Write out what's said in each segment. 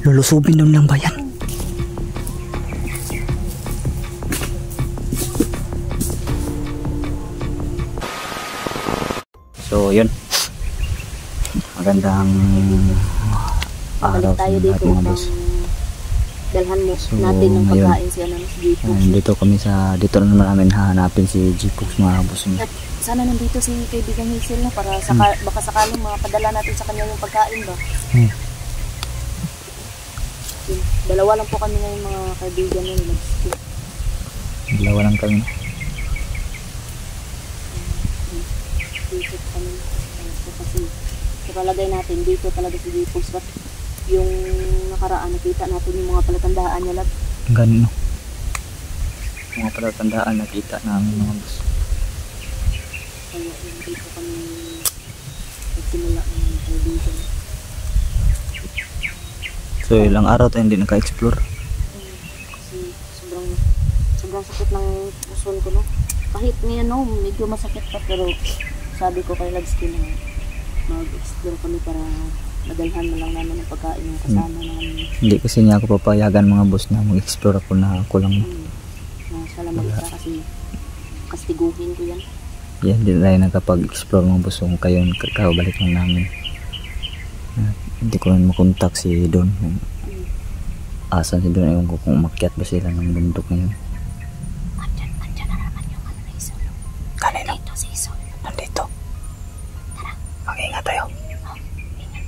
Lulusubin doon lang ba yan? So yun, magandang araw sa lahat mga boss. Dalhan mo natin ng pagkain si G-Pox. Dito kami dito na naman namin hahanapin si G-Pox mga boss. Sana nandito si kaibigan Hazel na para baka sakaling makapadala natin sa kanya yung pagkain ba. Dalawa lang po kami ngayon mga kaibigan nila. Dalawa lang kami. Dito kami. Kasi sa palagay natin dito talaga si G-Pox. Yung nakaraan nakita natin yung mga palatandaan niya lang. Ganun no. Mga palatandaan nakita namin mga boss. Kaya dito kami nagsimula ng kaibigan. So ilang araw tayo hindi naka-explore. Kasi sobrang sakit ng puson ko no. Kahit ngayon no, medyo masakit pa pero sabi ko kay Lagsky na mag-explore kami para madalhan na lang namin ang pagkain ng kasama namin. Hindi kasi niya ako papayagan mga boss na mag-explore ako na ako lang. Siya lang mag-isa kasi kastiguhin ko yan. Yan, hindi tayo nagkapag-explore mga boss. Kung kayo kakabalik lang namin. Hindi ko rin makontak si Don. Asan si Don, ewan ko kung umakyat ba sila ng bundok ngayon. Andyan na naman yung ano na Isol. Kanina? Nandito si Isol. Nandito. Tara. Mag-ingat tayo.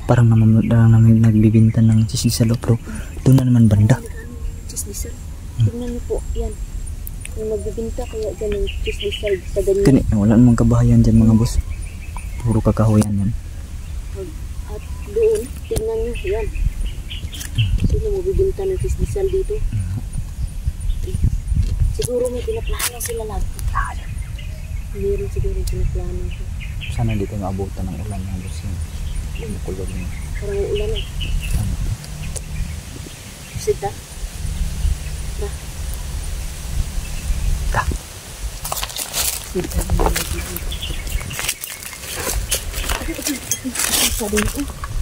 Parang namin nagbibinta ng chismisal bro. Doon na naman banda. Chismisal. Tingnan niyo po, yan. Yung nagbibinta kaya dyan yung chismisal sa ganyan. Kani, wala namang kabahayan dyan mga boss. Puro kakahuyan yan. At doon, tingnan niyo, yan. Sino magbibinta ng chismisal dito? Siguro may pinaplano sila lahat. Meron siguro pinaplano. Sana dito maabutan ng ulan mga boss. Kulog niya. Parang ulan eh. Sita? Dah. Dah. Sita.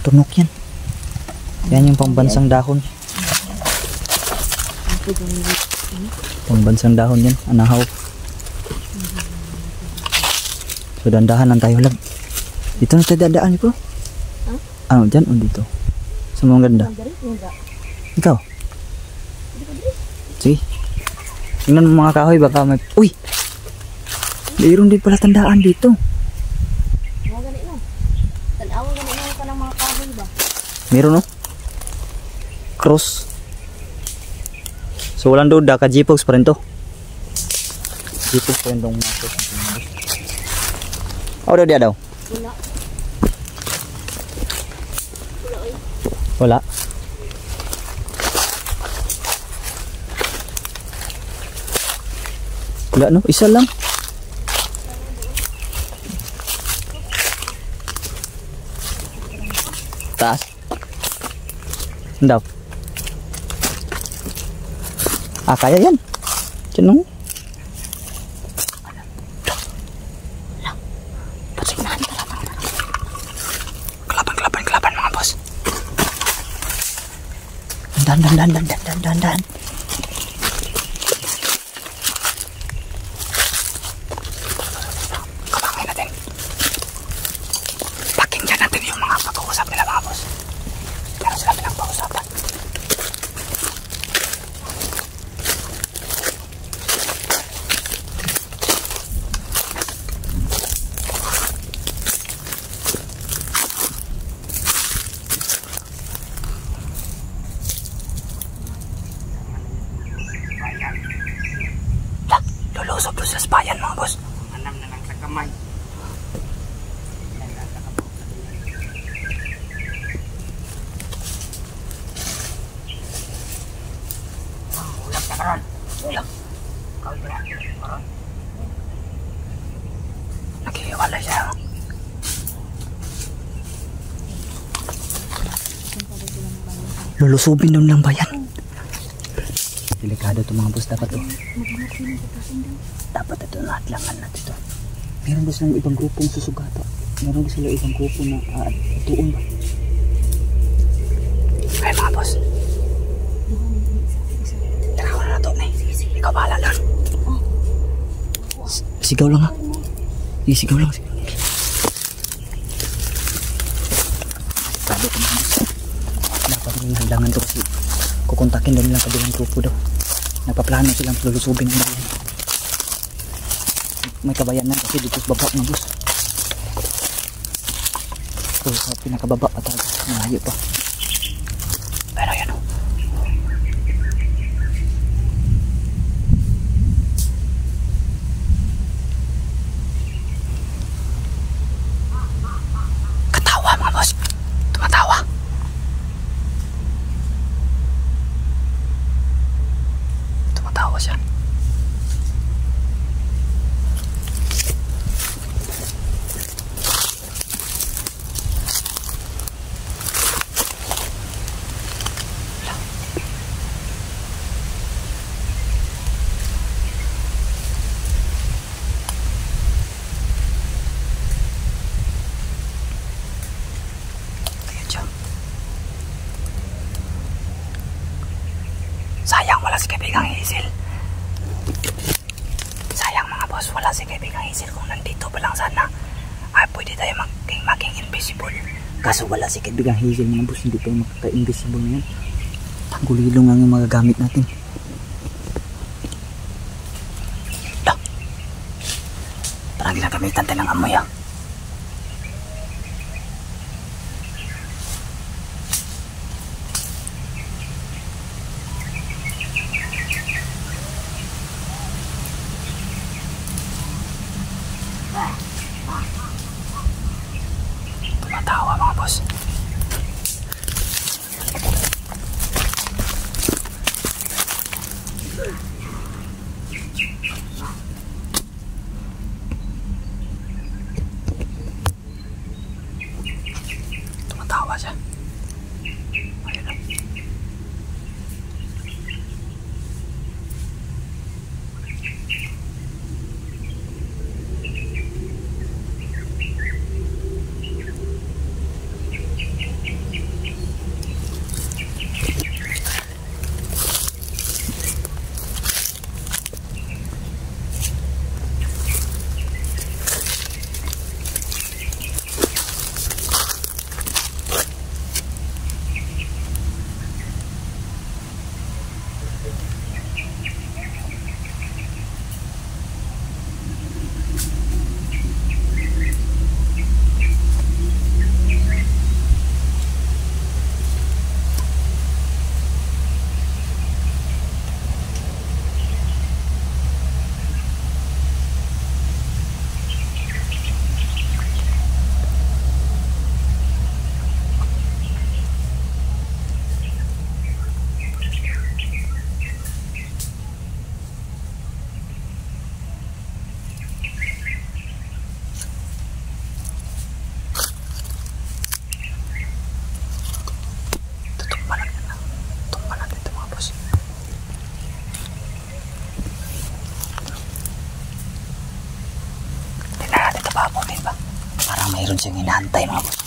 Tunok yan. Yan yung pambansang dahon. Pambansang dahon yan. Anahaw. So dandahan lang tayo lang. Dito na tayo dadaan bro. Ano dyan o dito? Sa mga ganda? Ikaw? Sige. Tingnan mo mga kahoy baka may... Uy! Mayroon din pala tandaan dito. Mga ganit no? Tanawan ganit no ka ng mga kahoy ba? Mayroon no? Cross. So walang duda ka G-Pox pa rin to. G-Pox pa rin tong mga cross. O daw dia daw? Wala. Wala. Wala no, isa lang. Taas. Daw. Kaya yan. Diyan no. Dan. Kapangin natin. Pakinggan natin yung mga pag-uusap nila mga boss. Pero sila pinag-pausapan. Lulusog doon sa bayan mga boss. Anam na lang sa kamay. Ulap na karon. Ulap. Nakihiwalay siya. Lulusubin doon lang ba yan? Delikado ito mga boss, dapat ito. Dapat ito naatlangan natin ito. Meron ba silang ibang grupong susugato? Meron ba silang ibang grupo na tuon ba? Kaya mga boss. Tara na to, Nay. Ikaw bahala doon. Sigaw lang ha. Sigaw lang. Sabi ko mga boss. Dapat may halangan to kasi kukontakin daw nilang kabilang grupo daw. Nagpaplano silang lulusubin ng bayan. May kabayanan kasi dito sa baba mga boss. So sa pinakababa pa talaga. Malayo pa. Pero yan o. Katawa mga boss. Tumatawa. Tumatawa siya. Sayang wala si kaibigang Hazel. Sayang mga boss, wala si kaibigang Hazel. Kung nandito pa lang sana ay pwede tayo maging invisible. Kaso wala si kaibigang Hazel mga boss, hindi tayo makaka-invisible ngayon. Tanggulilong ang magagamit natin. Parang ginagamitan tayo ng amoy ah. Tumatawa mga boss. Tumatawa siya. Ayun na. Parang mayroon siyang hinahantay mga boss.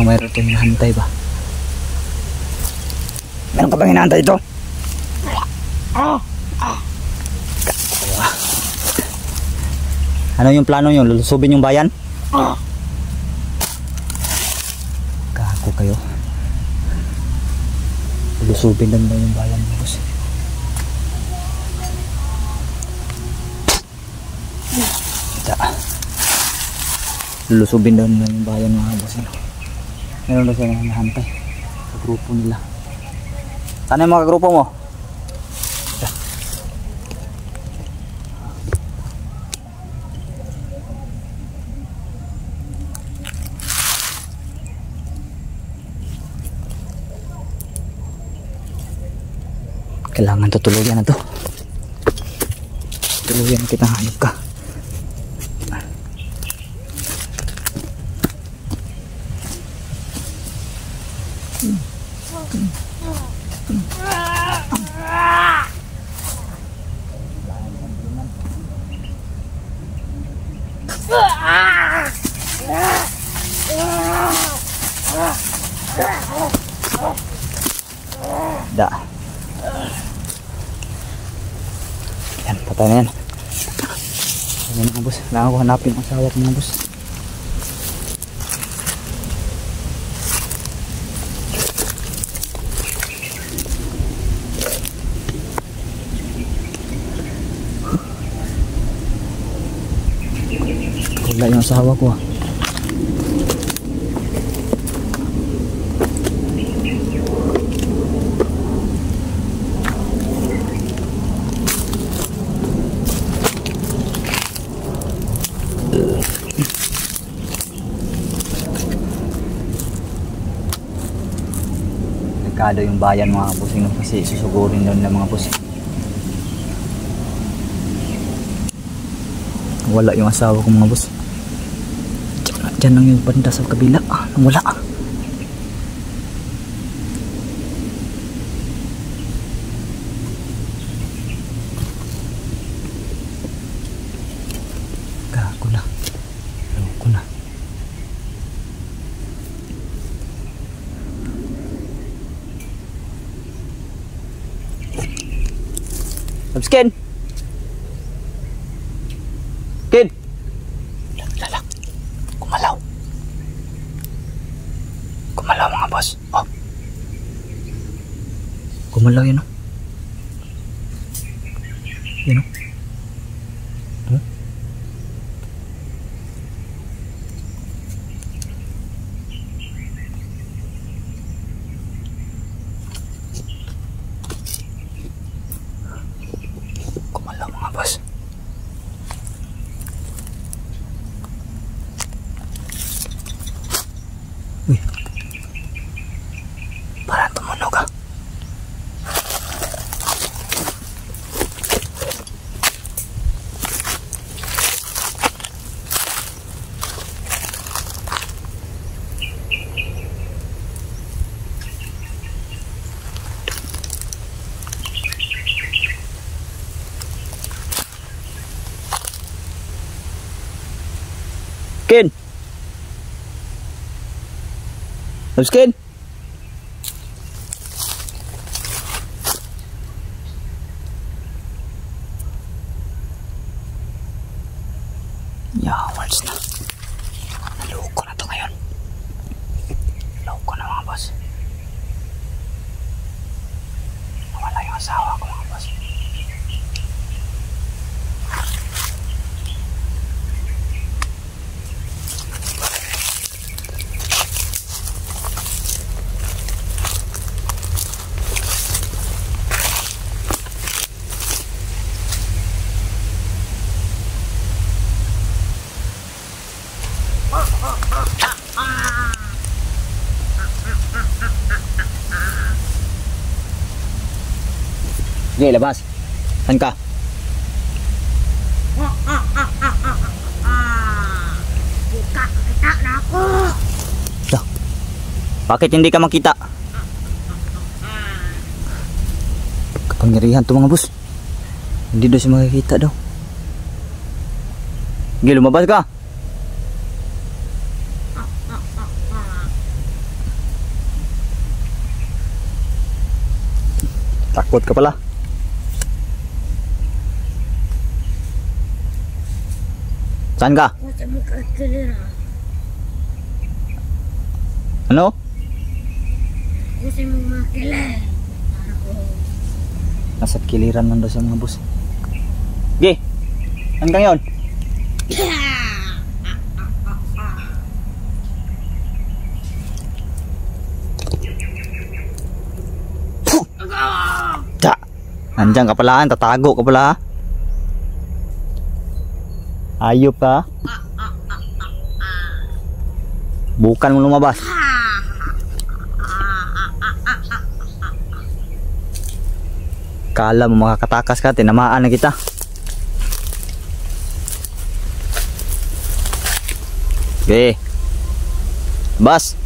Mayroon itong hinahantay ba? Meron ka bang hinahantay ito? Ano yung plano nyo? Lulusubin yung bayan? Kako kayo. Lulusubin lang yung bayan mo boss. Lulusubin daw yung bayan mga boss. Meron daw siya hinahantay sa grupo nila. Ano yung mga grupo mo? Kailangan tutuluyan na to. Tuluyan kita, hanap ka. Da. Yan, patay na yan. Ayan mga boss, kailangan ko hanapin ang asawa ko mga boss. Wala yung asawa ko ah. Delikado yung bayan mga bossing kasi susugurin doon ng mga bossing. Wala yung asawa ko mga boss. Diyan lang yung banda sa kabila. Wala. Gago na. Loko na. Subskin! Kid! Lala. Kumalaw. Kumalaw mga boss. Oh. Kumalaw yun oh. Yun oh. Hmm? Kumalaw mga boss. Uy. Parang tumunog ah. Ken! Subskin! Yawards na. Naloko na to ngayon. Naloko na mga boss. Nawala yung asawa ko mga boss. Sige, labas. Saan ka? Buka, kita na ako. Bakit hindi ka makita? Kapangyarihan to mga boss. Hindi daw siya makikita daw. Sige, lumabas ka. Takot ka pala. Saan ka? Nasa mukha kilira. Ano? Gusto mong makilan. Nasa kiliran man daw sa mga boss. Sige. Saan ka ngayon? Nandiyan ka pala, tatago ka pala. Ayop ka. Bukan mo lumabas. Kala mo makakatakas ka, tinamaan na kita. Okay. Bas.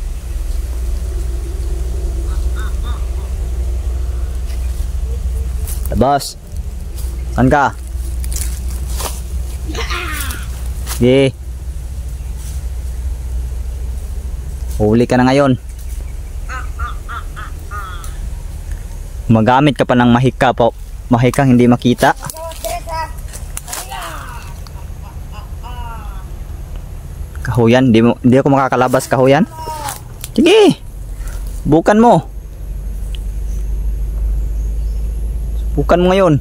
Labas. Saan ka? Okay. Huli ka na ngayon. Magamit ka pa ng mahika po. Mahikang hindi makita. Kahuyan, di ako makakalabas kahuyan. Sige. Bukan mo. Bukan mo ngayon.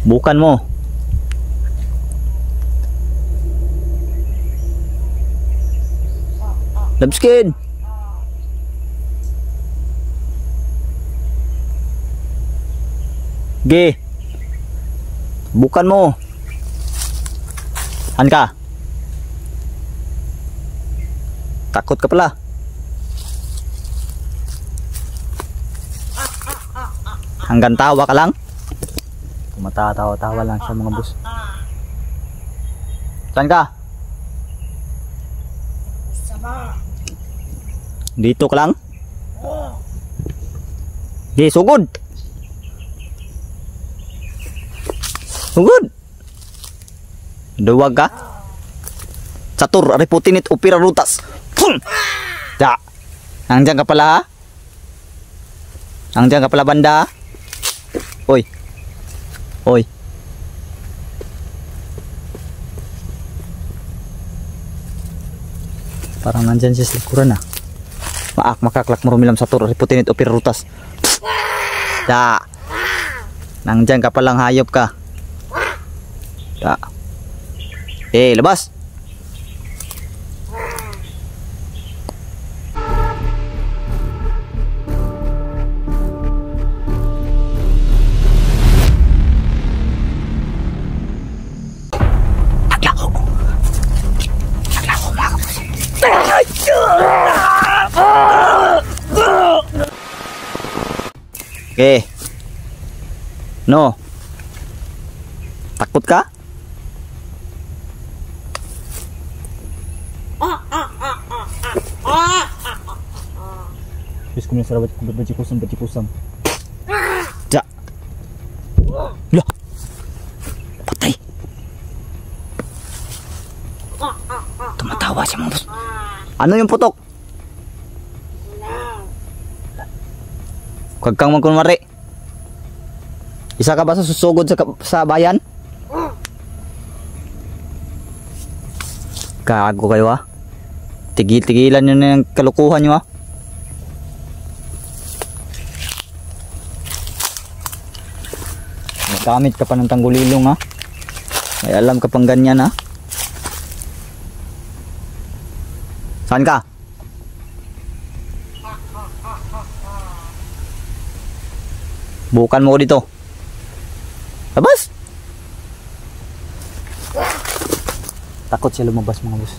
Bukan mo. Labskin. Ge. Bukan mo. Saan ka? Takot ka pala. Hanggang tawa ka lang? Tumatawa-tawa lang sa mga boss. Saan ka? Dito ka lang? Ge, sugod. Sugod. Duwag ka? Catur, ariputinit, upira rutas. Pum! Da. Nandiyan ka pala ha? Nandiyan ka pala banda ha? Oy. Oy. Parang nandyan siya sa likuran ha. Maak makaklak marumilam catur, ariputinit, upira rutas. Da. Nandiyan ka palang hayop ka. Da. Labas. Naglaho mga kapatid. Okay. No. Takut ka? Terus kemudian salah baju kusam. Ja. Lah. Patay. Tumatawa siya mga boss. Ano yung putok? Huwag kang magkunwari. Isa ka ba sa susugod sa bayan? Gago kayo ah. Tigil-tigilan nyo na yung kalukuhan nyo ah. Nagamit ka pa ng tanggulilong ha. May alam ka pang ganyan ha. Saan ka? Bukan mo ko dito. Labas. Takot siya lumabas mga boss.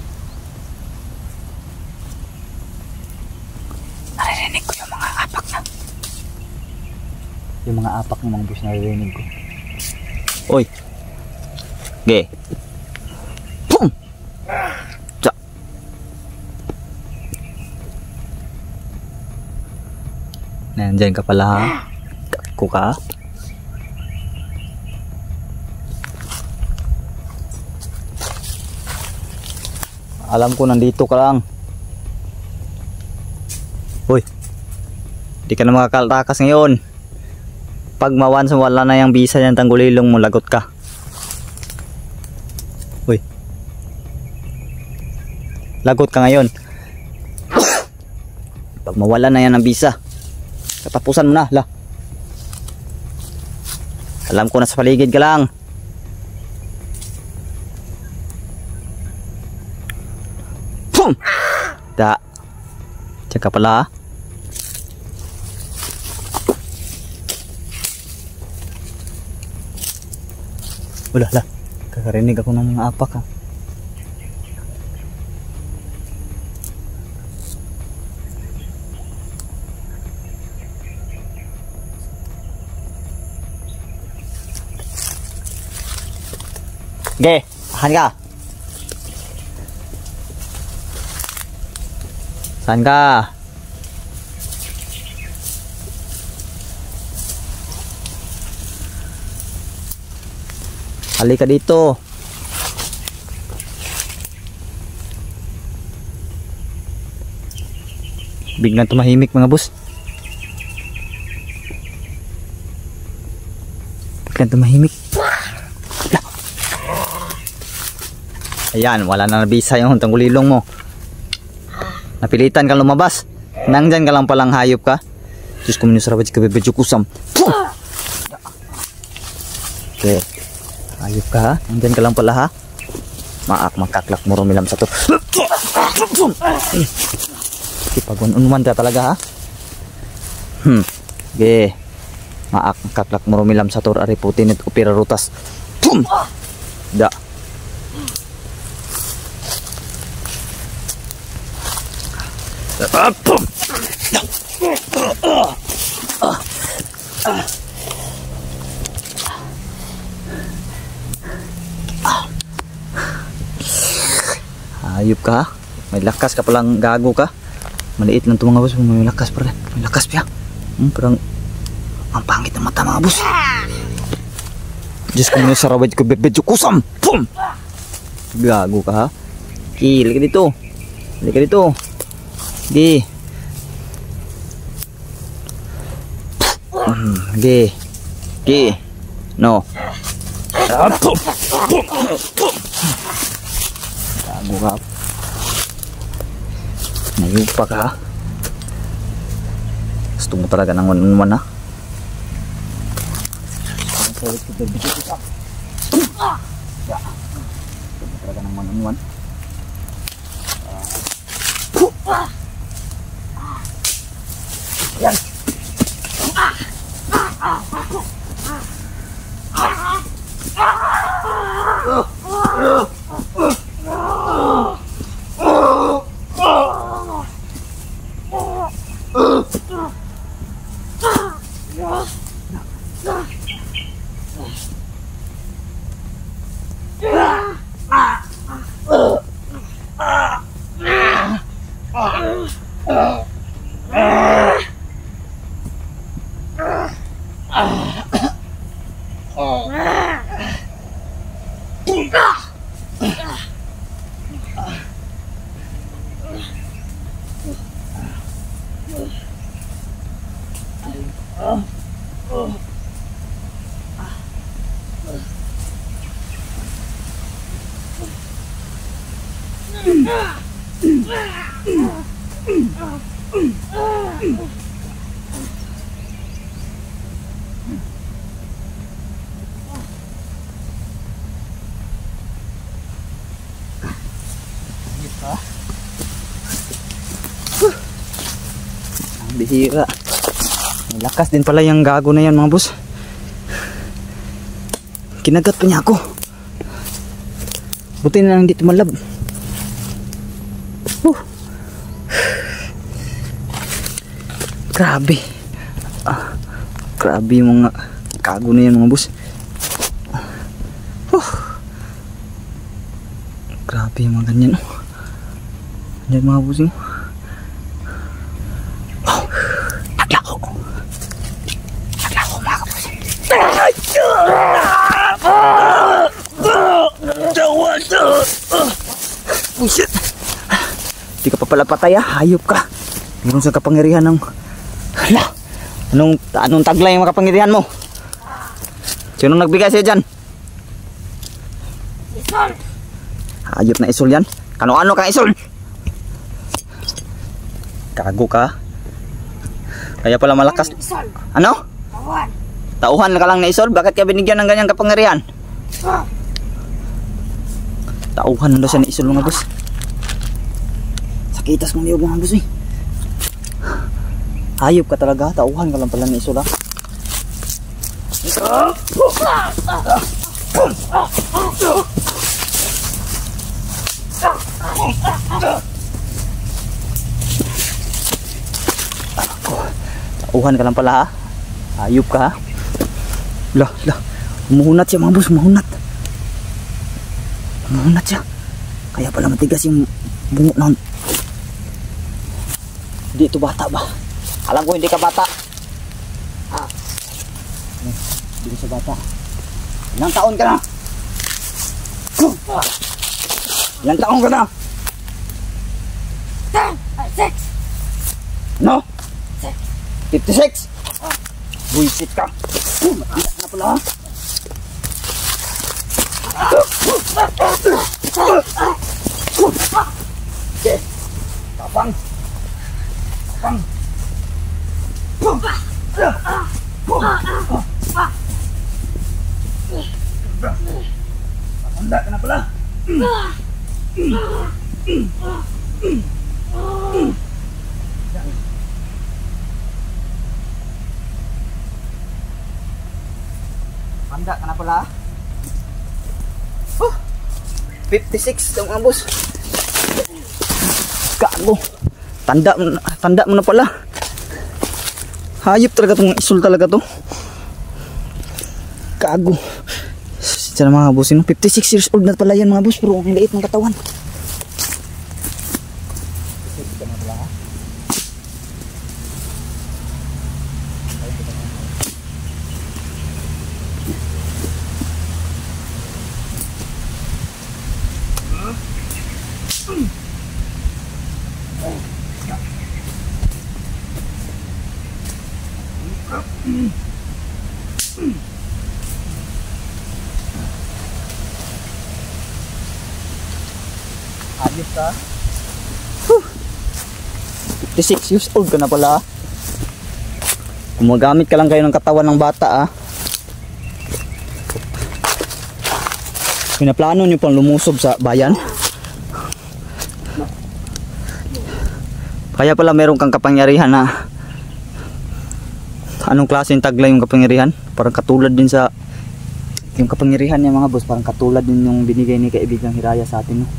Naririnig ko yung mga apak na. Yung mga apak ng mga boss naririnig ko. Oy. Ge. Pum. Tsa. Nandiyan ka pala ha. Kaku ka. Alam ko nandito ka lang. Uy. Di ka na makakatakas ngayon. Pag mawansa wala na yung bisa ng tanggulilong mo, lagot ka. Uy. Lagot ka ngayon. Pag mawala na yan ang bisa, katapusan mo na. La. Alam ko na sa paligid ka lang. Pum! Da. Diyan ka pala. Wala la. Kakarinig ako ng mga apak ha. Ge, saan ka? Saan ka? Halika dito. Biglang tumahimik mga boss. Biglang tumahimik. Ayan, wala na nabisa yung tanggulilong mo. Napilitan kang lumabas. Nandyan ka lang palang hayop ka. Diyos ko minusarabad si kabibidyo kusam. Okay. Hayop ka ha. Nandyan ka lang pala ha. Maak makaklak mo rumilam sa to. Pag-unman ka talaga ha. Okay. Maak makaklak mo rumilam sa to. Ari putin at upira rutas. Da. Hayop ka ha? May lakas ka palang, gago ka. Maliit lang ito mga boss. May lakas pa rin. May lakas pa. Parang ang pangit ng mata mga boss. Diyos ko muna sarawad ko bebedyo kusam. Pum! Gago ka ha? Hili ka dito. Hili ka dito. Gi. Gi. Gi. No. Gago ka. Nayupa ka. Gusto mo talaga ng one-on-one ha. Gusto mo talaga ng one-on-one. Yan. Bihira. May lakas din pala yung gago na yan mga boss. Kinagat pa niya ako. Buti na lang hindi tumalab. Grabe. Grabe yung mga gago na yan mga boss. Grabe yung mga ganyan. Ganyan mga boss yun. Oh shit. Di ka pa pala patay ha, hayop ka. Meron sa kapangyarihan ng hala. Anong taglay yung kapangyarihan mo? Sino nagbigay sa'yo dyan? Isol. Hayop na isol yan. Kano-ano kang isol? Gago ka. Kaya pala malakas. Isol. Ano? Tauhan. Tauhan ka lang na isol? Bakit ka binigyan ng ganyang kapangyarihan? Tauhan na daw siya na isol mga boss. Sakitas mong niyog mga boss eh. Hayop ka talaga. Tauhan ka lang pala na isol ha. Tauhan ka lang pala ha. Ayup ka ha. Lah. Umuhunat siya mga boss, umuhunat. Umuhunat siya. Kaya pala matigas yung bungo na. Hindi ito bata ba? Alam ko hindi ka bata. Hindi ka bata. Ilang taon ka na? Ilang taon ka na? 6. No? 56? Buisit ka. Matanda na pala ha. Okay. Tapang. Matanda ka na pala. Tanda ka na pala. 56 daw mga boss. Gago. Tanda mo na pala. Hayop talaga tong isul talaga to. Gago. Sana mga boss, 56 years old na pala yan mga boss, pero ang liit ng katawan. Ayos ka. 56 years old ka na pala. Gumagamit ka lang kayo ng katawan ng bata ah. Pinaplano nyo pang lumusob sa bayan. Kaya pala meron kang kapangyarihan na anong klaseng taglay yung kapangyarihan? Parang katulad din sa yung kapangyarihan niya mga boss, parang katulad din yung binigay ni kaibigang Hiraya sa atin no?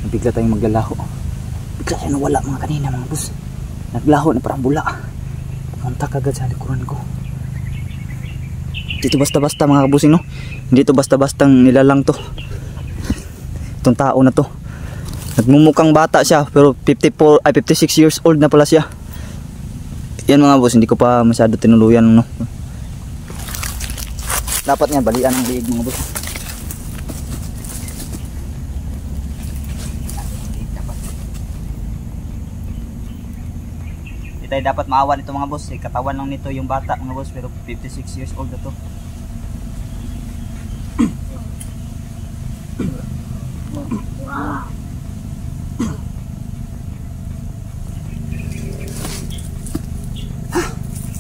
Bigla tayong maglalaho. Bigla tayo nawala mga kanina mga boss. Naglaho na parang bula. Pumunta kagad sa likuran ko. Dito basta-basta mga kabusing no? Hindi to basta-bastang nilalang to. Itong tao na to. Nagmumukhang bata siya pero 56 years old na pala siya. Yan mga boss, hindi ko pa masyado tinuluyan no. Dapat nga balian ang liig mga boss. Hindi tayo dapat maawa nito mga boss. Katawan lang nito yung bata mga boss pero 56 years old na to.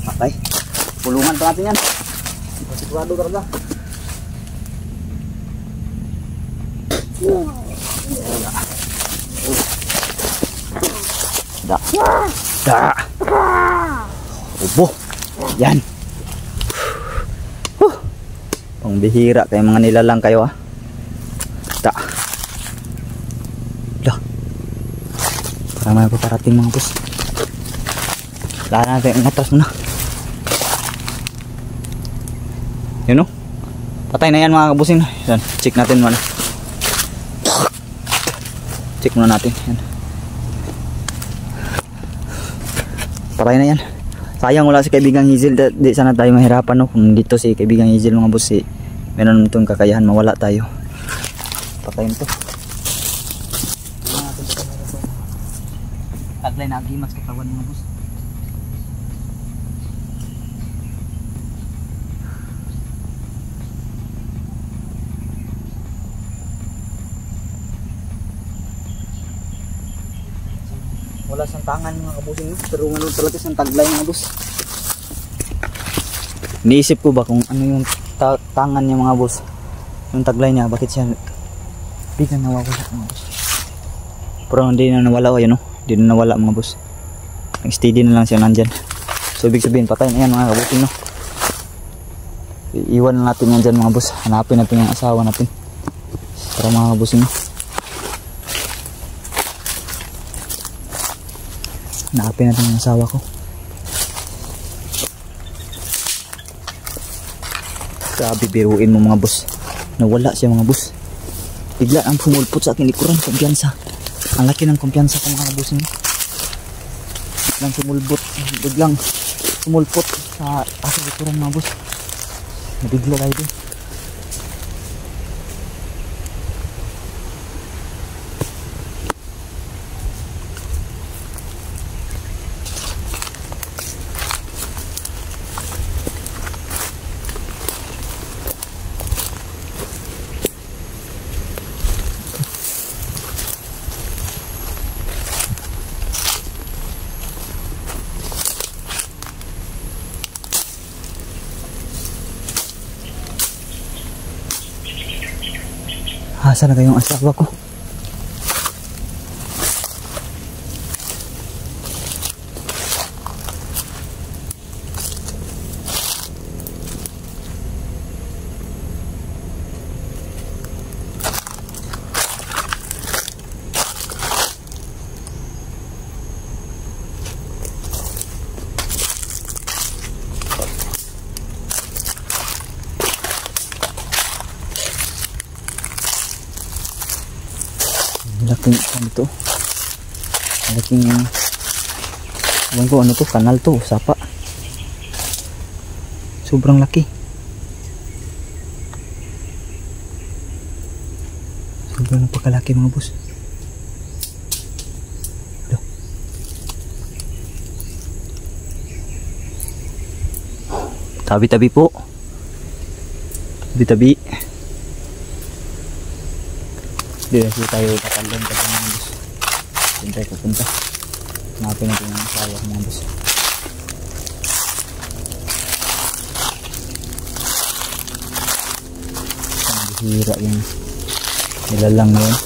Patay. Pulungan pa natin yan. Sigurado talaga. Da. Ubo. Yan. Pangbihira kayo mga nilalang kayo ah. Da. Parang may paparating mga boss. Wala natin ang atras muna. Yun o. Patay na yan mga kabusin. Yan. Check natin muna. Check muna natin. Yan. Patay na yan. Sayang wala si kaibigang Hazel. Di sana tayo mahirapan no. Kung dito si kaibigang Hazel mga boss. Meron itong kakayahan mawala tayo. Patayin to. Taglay na agimas katawan mga boss. Wala siyang tangan mga kabusin pero ano talaga siyang taglay mga boss. Iniisip ko ba kung ano yung tangan niya mga boss, yung taglay niya, bakit siya biglang nawawala mga boss. Pero hindi na nawala o yun no, hindi na nawala mga boss, steady na lang siya nandyan. So ibig sabihin patay na yan mga kabusin no. Iwan na natin yan dyan mga boss. Hanapin natin yung asawa natin. Para mga bossing. Hanapin natin yung asawa ko. Grabe, biruin mo mga boss. Nawala siya mga boss. Bigla ang pumulpot sa akin likuran. Kumpiyansa. Ang laki ng kumpiyansa ko mga bossing. Biglang pumulpot sa aking likuran mga boss. Nabigla tayo din. Asan na kayong asawa ko? Malaking ito. Malaking ko ano to, kanal to, sapa. Sobrang laki. Sobrang napakalaki mga boss. Tabi-tabi po. Tabi-tabi. Hindi na tayo tatandang kasi mga boss. Doon tayo pupunta. Hanapin natin yung asawa mga boss. Ang bihira yung nilalang na yun.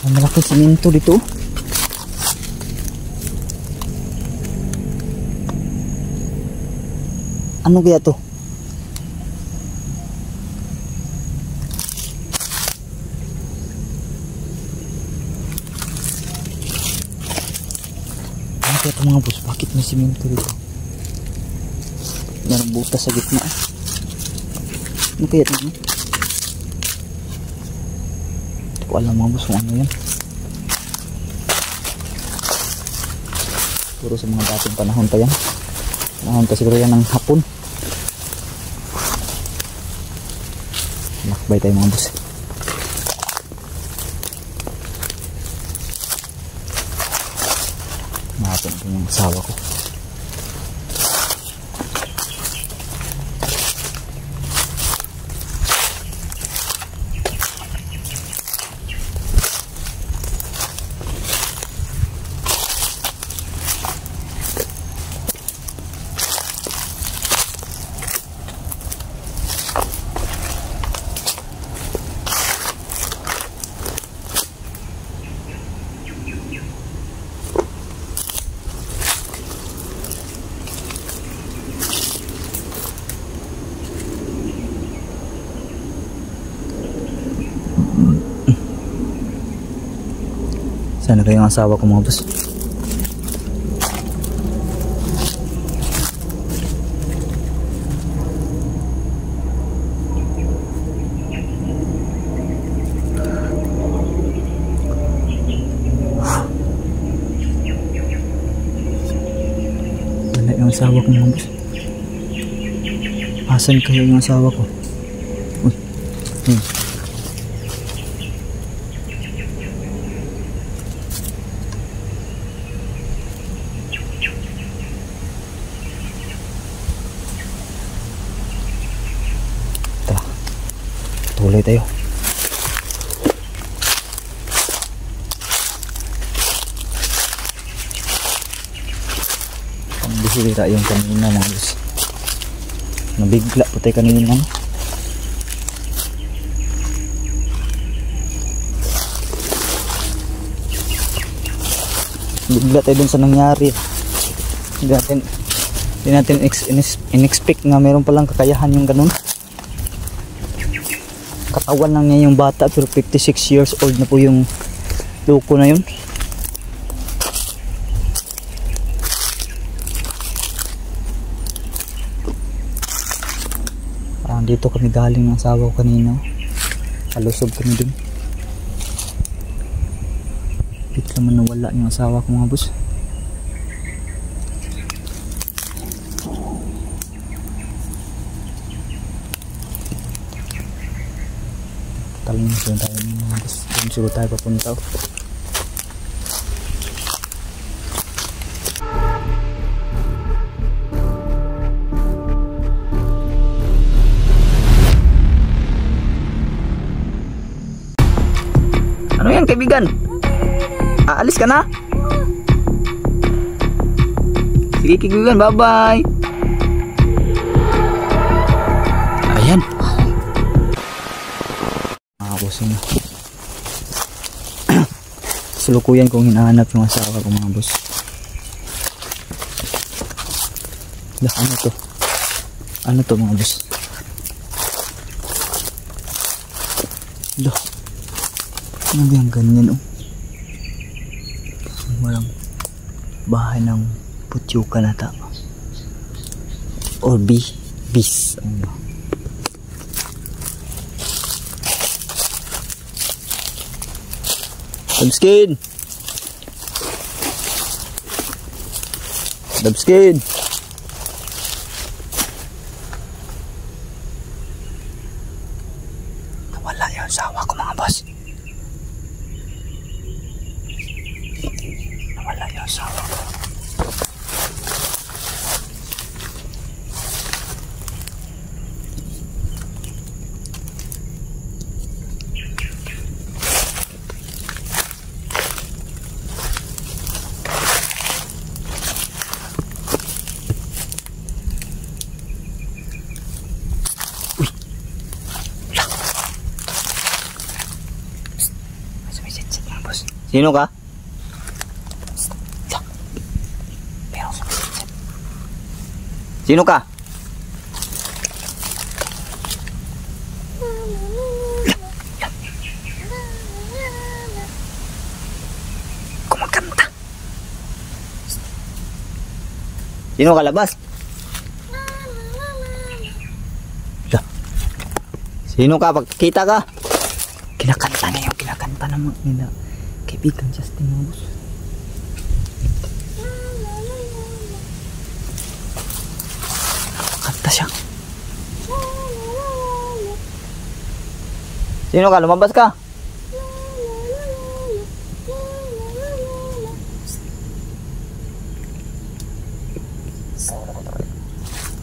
Ang malaki simento dito. Ano kaya to? Ano kaya ito mga boss? Bakit may simento dito? Meron butas sa gitna. Ano kaya ito? Hindi ko alam mga boss kung ano yan. Puro sa mga dating panahon pa yan. Panahon pa siguro yan ng hapon. Lakbay tayo mga boss. Nakapin ko yung asawa ko. Sana kayong asawa ko mga boss. Wala yung asawa ko mga boss. Asan kayo yung asawa ko? Uy. Tuloy tayo. Ang bihira yung kanina mga boss. Nabigla po tayo kanina. Bigla tayo dun sa nangyari. Hindi natin in-expect nga meron palang kakayahan yung ganun. Katawan lang niya yung bata pero 56 years old na po yung loko na yun. Parang dito kami galing ng asawa ko kanina. Kalusog kami din. Bigla man nawala yung asawa ko mga boss. Taling na tayo mga boss. Kung siguro tayo papunta. Ano yan kaibigan? Aalis ka na? Sige kaibigan, bye bye. Ayan. Boss na. Sulukuyan kong hinahanap yung asawa ko mga boss. Ano to? Ano to mga boss? Ano ba yung ganyan oh? Walang bahay ng putyuka na ta. Or bis. Dabskin! Nawala yung asawa ko mga boss. Nawala yung asawa ko. Sino ka? Sino ka? Kumakanta. Sino ka labas? Sino ka? Pagkita ka? Kinakanta niya yung kinakanta naman nila. Kaibigan Justin mga boss. Kanta siya. Sino ka? Lumabas ka?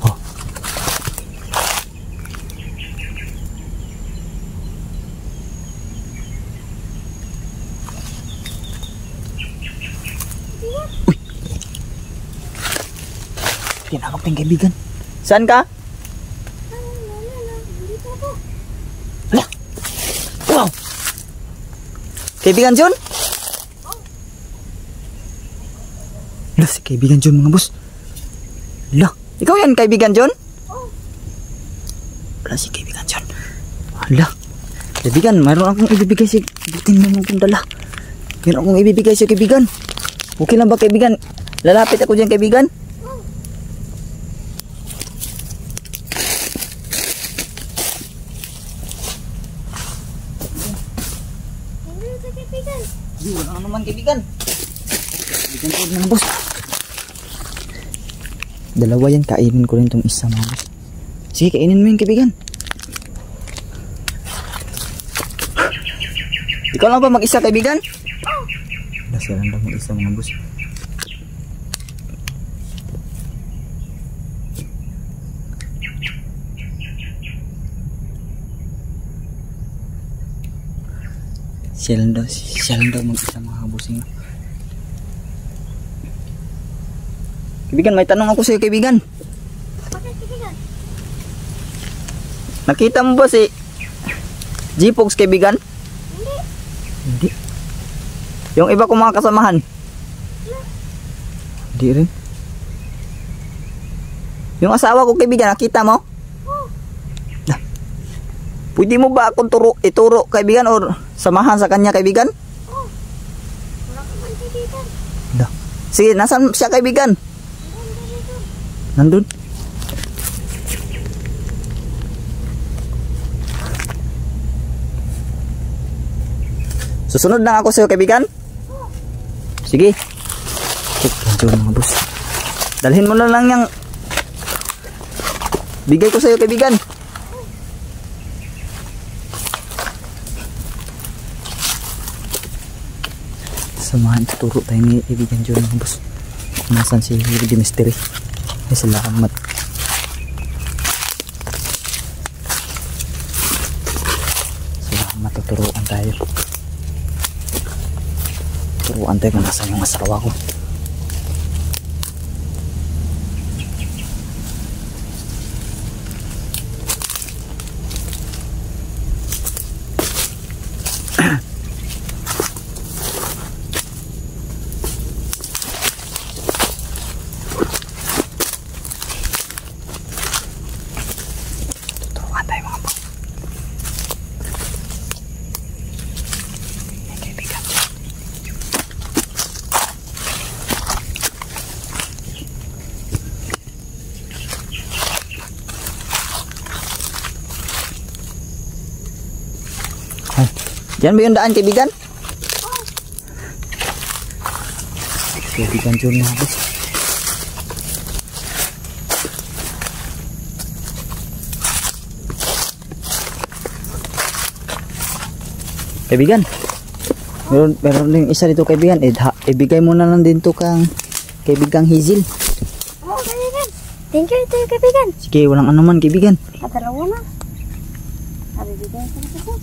Oh. Tinakap yung kaibigan. Saan ka? Ala. Wow. Kaibigan John? Ala, si kaibigan John mga boss. Ala, ikaw yan kaibigan John? Ala, si kaibigan John. Ala, kaibigan, mayroon akong ibibigay si butin mo mong dala. Mayroon akong ibibigay si kaibigan. Okay lang ba kaibigan? Lalapit ako dyan kaibigan. Wala naman kaibigan. Kaibigan ko ng boss. Dalawa yan, kainin ko rin itong isa mga boss. Sige, kainin mo yung kaibigan. Ikaw lang ba mag-isa kaibigan? Nasiran lang mag-isa mga boss. Siya lang daw mag-isa mga busing. Kaibigan, may tanong ako sa'yo kaibigan. Bakit kaibigan? Nakita mo ba si G-Pogs kaibigan? Hindi. Yung iba kong mga kasamahan? Hindi rin. Yung asawa ko kaibigan, nakita mo? Dah. Pwede mo ba akong ituro kaibigan or samahan sa kanya kaibigan? Wala ka man kaibigan. Dah. Sige, nasan siya kaibigan? Nandun. Susunod lang ako sa'yo kaibigan. Sige. Ito mga boss. Dalhin mo na lang yung bigay ko sa'yo kaibigan. Samahan, tuturo tayo ni kaibigan John mga boss. Kung nasan si Lady Mystery. Ay salamat. Salamat, tuturuan tayo. Turuan tayo kung nasan yung asawa ko. Tuturuan tayo mga boss. Kaibigan. Diyan ba yung daan kaibigan? Kaibigan John mga boss. Kaibigan, meron din isa dito kaibigan. Ibigay mo na lang din to kang kaibigang Hazel. Oo, kaibigan. Thank you, ito yung kaibigan. Sige, walang anuman kaibigan. Dalawa na. Sabi bigyan ko na kasi.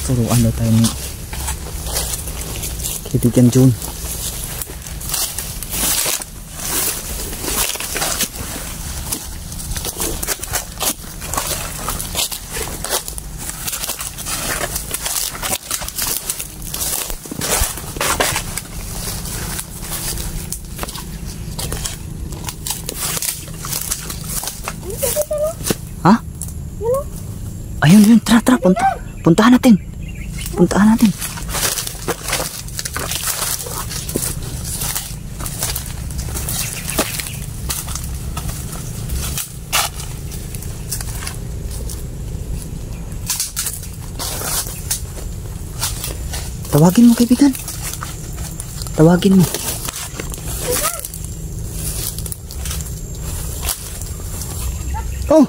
Turuan daw tayo ni kaibigan John. Ha? Ayun, yun. Tara, puntahan natin. Puntahan natin. Tawagin mo kaibigan. Tawagin mo. Oh.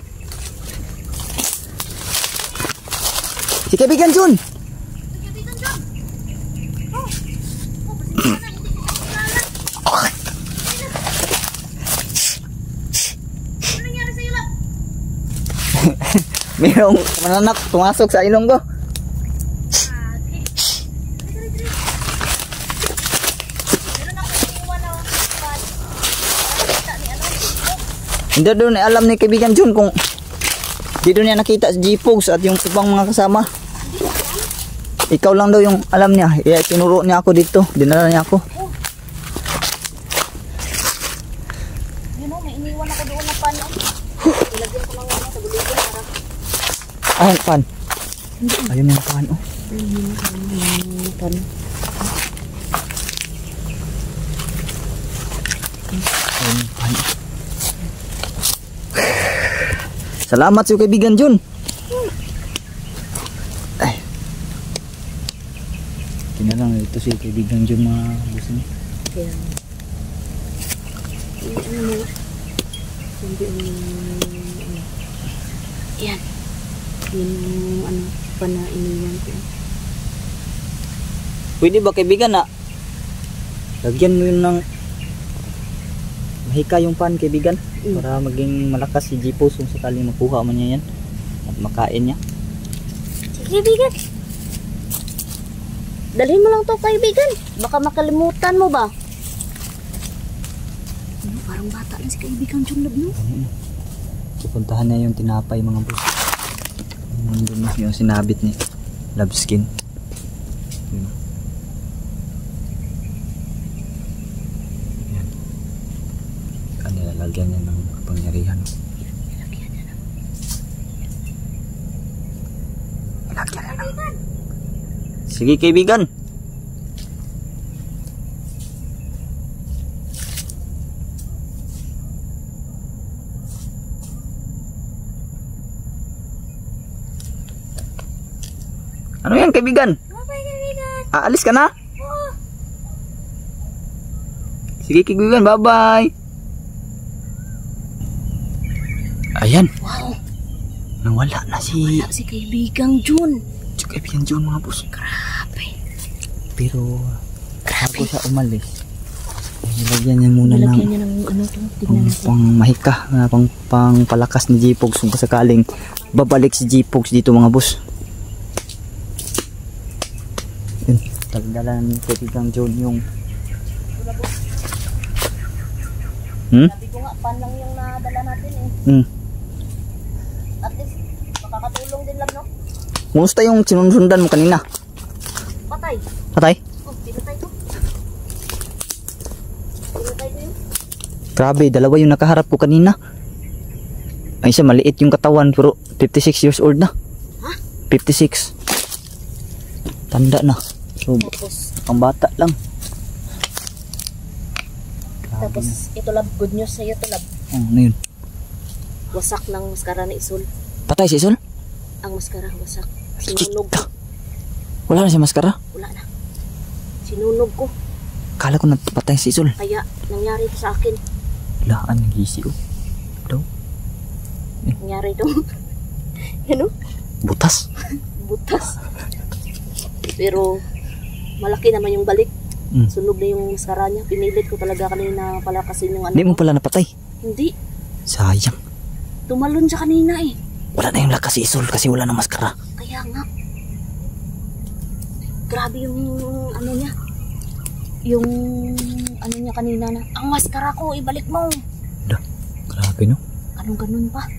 Si kaibigan Jun. Mayroong mananap pumasok sa ilong ko. Hindi doon alam ni kaibigan Jun kung di doon niya nakita si G-Pogs at yung ibang mga kasama. Ikaw lang daw yung alam niya. Kaya tinuro niya ako dito. Dinala niya ako. Yun o, may iniwan ako doon na pan. Ilagyan ko lang ano sa buligan para. Ayun, pan. Ayun yung pan. Oh. Pan. Ayun yung pan. Salamat sa kaibigan Jun. Ay. Kinalang ito si kaibigan Jun mga busin. Kaya. Ano mo? Hindi yan. Yung ano, panainiwan ko. Pwede ba kaibigan na lagyan mo yun ng mahika yung pan kaibigan para maging malakas si G-Pogs kung sakaling makuha mo niya yan at makain niya. Sige, kaibigan. Dalhin mo lang to kaibigan. Baka makalimutan mo ba? Ano, parang bata na si kaibigan Junlab no? Pupuntahan na yung tinapay mga boss. Nandun na yung sinabit ni Love Skin. Yun. Yan. Kanila lagyan niya ng kapangyarihan. Lagyan niya ng... Sige kaibigan. Ano yan kaibigan? Bye-bye, kaibigan. Aalis ka na? Oo. Sige kaibigan, bye bye. Ayan. Wow. Nawala na si... Wala si kaibigang Jun. Si kaibigan Jun mga boss. Grabe. Pero bago siya umalis, nilagyan niya muna Nilagyan ng niya ng ano to. Tignan natin. pang mahika, pang palakas ni G-Pogs kung sakaling babalik si G-Pogs dito mga boss. Yun, taldalan ni kaibigang Jun yung Sabi ko nga, pan lang yung nadala natin eh. At least, makakatulong din lang, no? Kumusta yung sinundan mo kanina? Patay. Patay? Oh, pinatay ko. Pinatay ko yun. Grabe, dalawa yung nakaharap ko kanina. Ay isa maliit yung katawan pero 56 years old na. Ha? 56. Tanda na. So, Tapos, ang bata lang. tapos ito lab, good news sa'yo to lab. Ano yun? Wasak ng maskara ni Isul. Patay si Isol? Ang maskara, wasak. Sinunog ko. Wala na siya maskara? Wala na. Sinunog ko. Kala ko na patay si Isol. Kaya, nangyari ito sa akin. Laan, nagisi oh. Daw, Nangyari ito. Ano? butas. Butas. Pero, malaki naman yung balik. Mm. Sunog na yung maskara niya. Pinilit ko talaga kanina palakasin yung ano. Hindi mo pala napatay. Hindi. Sayang. Tumalon siya kanina eh. Wala na yung lakas si Isol kasi wala na maskara. Kaya nga. Grabe yung ano niya. Yung ano niya kanina na. Ang maskara ko, ibalik mo. Da, grabe no. Ganun pa.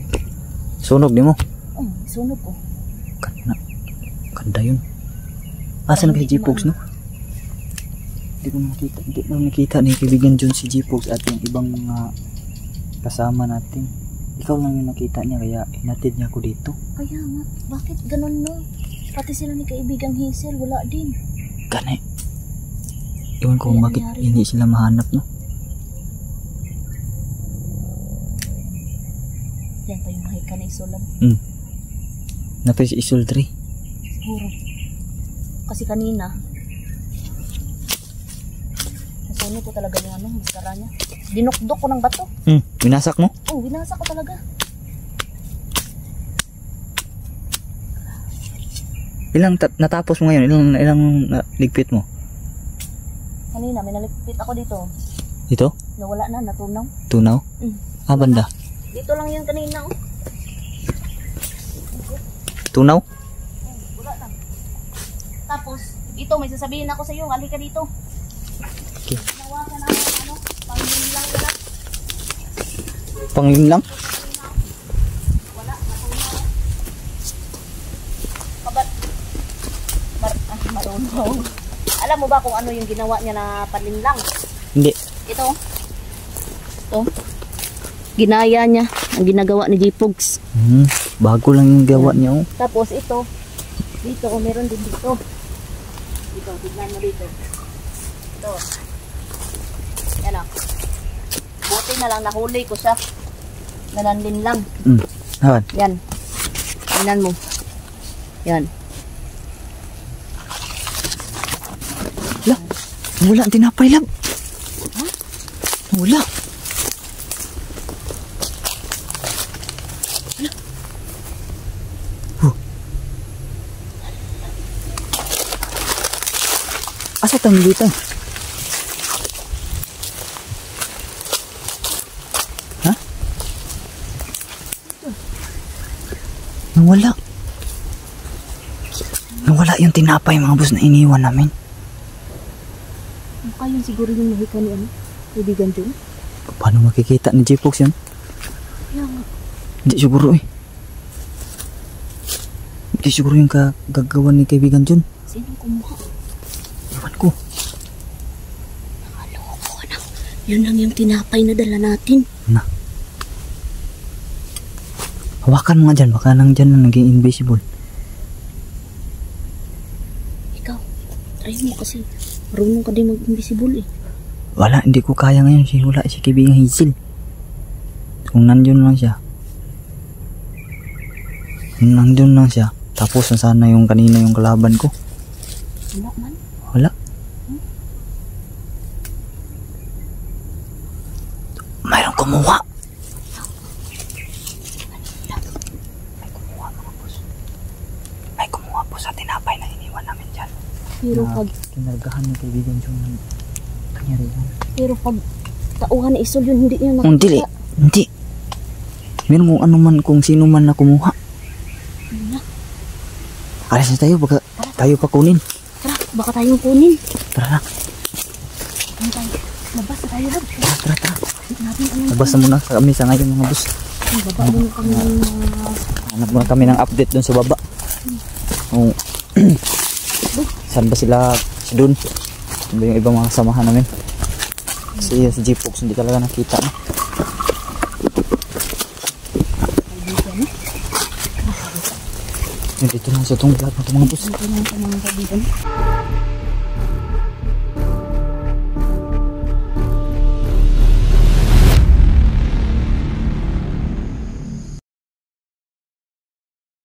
Sunog di mo. Oh, sunog ko. Ganda yun. Asa na kay G-Pogs no? Hindi ko nakita ni kaibigan Jun si G-Pogs at yung ibang mga kasama natin. Ikaw lang yung nakita niya kaya hinatid niya ako dito. Kaya nga, bakit ganun no? Pati sila ni kaibigang Hazel, wala din. Gani. Iwan ko Kaya kung bakit nangyari hindi sila mahanap no? Yan pa yung mahika na isulan. Napay si Isol 3. Siguro. Kasi kanina, nasunod ko talaga yung ano, maskara niya. Dinukdok ko ng bato. Winasak mo? Oh, binasa ko talaga. Ilang natapos mo ngayon? Ilang ligpit mo? Kanina, may naligpit ako dito. Ito? Nawala na, natunaw. Tunaw? Ah, banda. Dito lang yun kanina, oh. Tunaw? Wala lang. Tapos, ito, may sasabihin ako sa iyo. Halika dito. Okay. Nawa ka na, ano, pangin lang wala. Panglim lang? Wala, natunaw. Kabat. Marunong. Alam mo ba kung ano yung ginawa niya na palinlang? Hindi. Ito. Ito. Ginaya niya ang ginagawa ni G-Pogs. Bago lang yung gawa niya oh. Tapos ito. Dito, oh, meron din dito. Dito, tignan mo dito. Ito. Yan o. Buti na lang, nahuli ko siya. Nalandin lang. Awan. Yan. Tignan mo. Yan. La, wala ang tinapay lang. Ha? Wala. Asa tang dito? Ha? Nawala. Nawala yung tinapay mga boss na iniwan namin. Mukha yun siguro yung mahika ni ano? Kaibigan dyan. Paano makikita ni G-Pogs yun? Kaya nga. Hindi siguro eh. Hindi siguro yung kagagawa ni kaibigan John. Sino kumuha? Iwan ko. Nakaloko na. Yun lang yung tinapay na dala natin. Na. Hawakan mo nga dyan. Baka nang dyan na naging invisible. Ikaw, try mo kasi. Marunong ka din mag-invisible eh. Wala, hindi ko kaya ngayon. Wala si kaibigan Hazel. Kung nandun lang siya. Kung nandun lang siya. Tapos na sana yung kanina yung kalaban ko. Wala man. Wala. Mayroong kumuha. May kumuha po sa tinapay na iniwan namin dyan. Pero pag, kinargahan ni kaibigan John ng kanyarihan. pero pag tauhan ni Isol yun, hindi yun Hindi, hindi. Meron kung ano man, kung sino man na kumuha. Alis na tayo, baka tayo pa kunin. Tara, baka tayong kunin. Tara na, Ano tayo? Labas na tayo, Rob. tara. Natin anong Nagbasa muna kami sa ngayon mga boss. baba muna kami ng Hanap muna kami ng update dun sa baba. Kung saan ba sila, si Dun. Saan ba yung ibang mga samahan namin. Kasi si G-Fox hindi talaga nakita. No? Dito na sa itong vlog na ito mga boss. kaibigan.